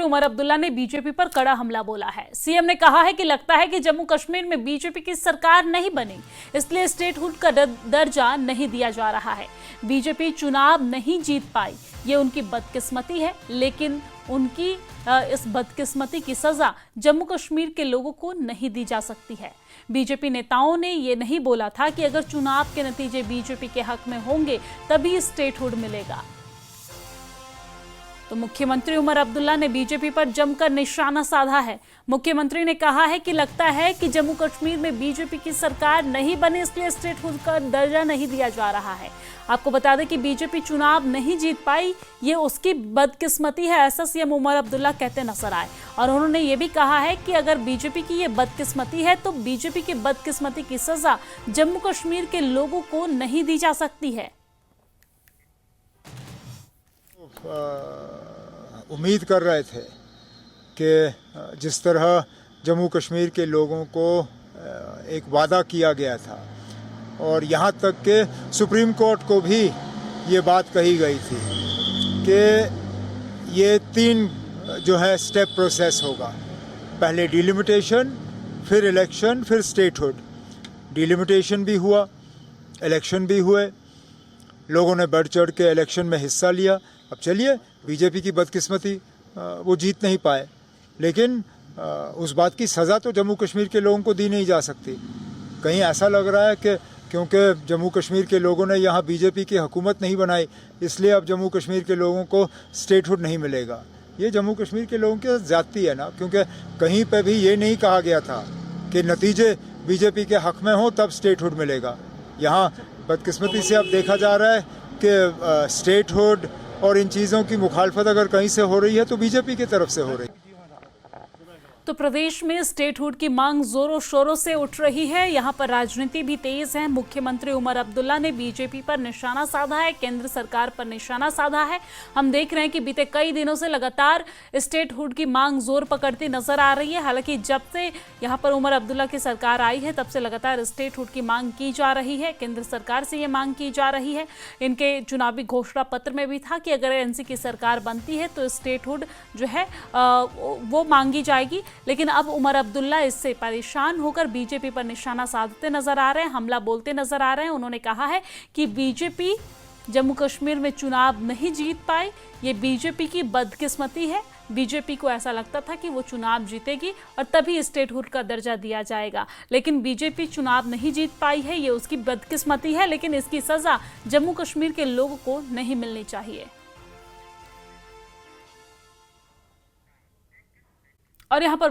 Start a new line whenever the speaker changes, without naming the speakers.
उमर अब्दुल्ला ने बीजेपी पर कड़ा हमला बोला है। सीएम ने कहा है कि लगता है कि जम्मू कश्मीर में बीजेपी की सरकार नहीं बनी, इसलिए स्टेटहुड का दर्जा नहीं दिया जा रहा है। बीजेपी चुनाव नहीं जीत पाई, ये उनकी बदकिस्मती है, लेकिन उनकी इस बदकिस्मती की सजा जम्मू कश्मीर के लोगों को नहीं दी जा सकती है। बीजेपी नेताओं ने ये नहीं बोला था कि अगर चुनाव के नतीजे बीजेपी के हक में होंगे तभी स्टेटहुड मिलेगा। तो मुख्यमंत्री उमर अब्दुल्ला ने बीजेपी पर जमकर निशाना साधा है। मुख्यमंत्री ने कहा है कि लगता है कि जम्मू कश्मीर में बीजेपी की सरकार नहीं बनी, इसलिए स्टेटहुड का दर्जा नहीं दिया जा रहा है। आपको बता दें कि बीजेपी चुनाव नहीं जीत पाई, ये उसकी बदकिस्मती है, ऐसा सीएम उमर अब्दुल्ला कहते नजर आए। और उन्होंने ये भी कहा है कि अगर बीजेपी की ये बदकिस्मती है तो बीजेपी की बदकिस्मती की सजा जम्मू कश्मीर के लोगों को नहीं दी जा सकती है।
उम्मीद कर रहे थे कि जिस तरह जम्मू कश्मीर के लोगों को एक वादा किया गया था और यहाँ तक कि सुप्रीम कोर्ट को भी ये बात कही गई थी कि ये 3 जो है स्टेप प्रोसेस होगा, पहले डिलिमिटेशन, फिर इलेक्शन, फिर स्टेटहुड। डिलिमिटेशन भी हुआ, इलेक्शन भी हुए, लोगों ने बढ़ चढ़ के इलेक्शन में हिस्सा लिया। अब चलिए, बीजेपी की बदकिस्मती वो जीत नहीं पाए, लेकिन उस बात की सज़ा तो जम्मू कश्मीर के लोगों को दी नहीं जा सकती। कहीं ऐसा लग रहा है कि क्योंकि जम्मू कश्मीर के लोगों ने यहाँ बीजेपी की हुकूमत नहीं बनाई, इसलिए अब जम्मू कश्मीर के लोगों को स्टेटहुड नहीं मिलेगा। ये जम्मू कश्मीर के लोगों की ज़्यादती है ना, क्योंकि कहीं पे भी ये नहीं कहा गया था कि नतीजे बीजेपी के हक में हो तब स्टेटहुड मिलेगा। यहाँ बदकिस्मती से अब देखा जा रहा है कि स्टेटहुड और इन चीज़ों की मुखालफत अगर कहीं से हो रही है तो बीजेपी की तरफ से हो रही है।
तो प्रदेश में स्टेटहुड की मांग जोरों शोरों से उठ रही है। यहाँ पर राजनीति भी तेज है। मुख्यमंत्री उमर अब्दुल्ला ने बीजेपी पर निशाना साधा है, केंद्र सरकार पर निशाना साधा है। हम देख रहे हैं कि बीते कई दिनों से लगातार स्टेटहुड की मांग जोर पकड़ती नजर आ रही है। हालांकि जब से यहाँ पर उमर अब्दुल्ला की सरकार आई है तब से लगातार स्टेटहुड की मांग की जा रही है, केंद्र सरकार से ये मांग की जा रही है। इनके चुनावी घोषणा पत्र में भी था कि अगर एनसी की सरकार बनती है तो स्टेटहुड जो है वो मांगी जाएगी। लेकिन अब उमर अब्दुल्ला इससे परेशान होकर बीजेपी पर निशाना साधते नजर आ रहे हैं, हमला बोलते नजर आ रहे हैं। उन्होंने कहा है कि बीजेपी जम्मू कश्मीर में चुनाव नहीं जीत पाई, ये बीजेपी की बदकिस्मती है। बीजेपी को ऐसा लगता था कि वो चुनाव जीतेगी और तभी स्टेटहुड का दर्जा दिया जाएगा, लेकिन बीजेपी चुनाव नहीं जीत पाई है, ये उसकी बदकिस्मती है, लेकिन इसकी सजा जम्मू कश्मीर के लोगों को नहीं मिलनी चाहिए। और यहाँ पर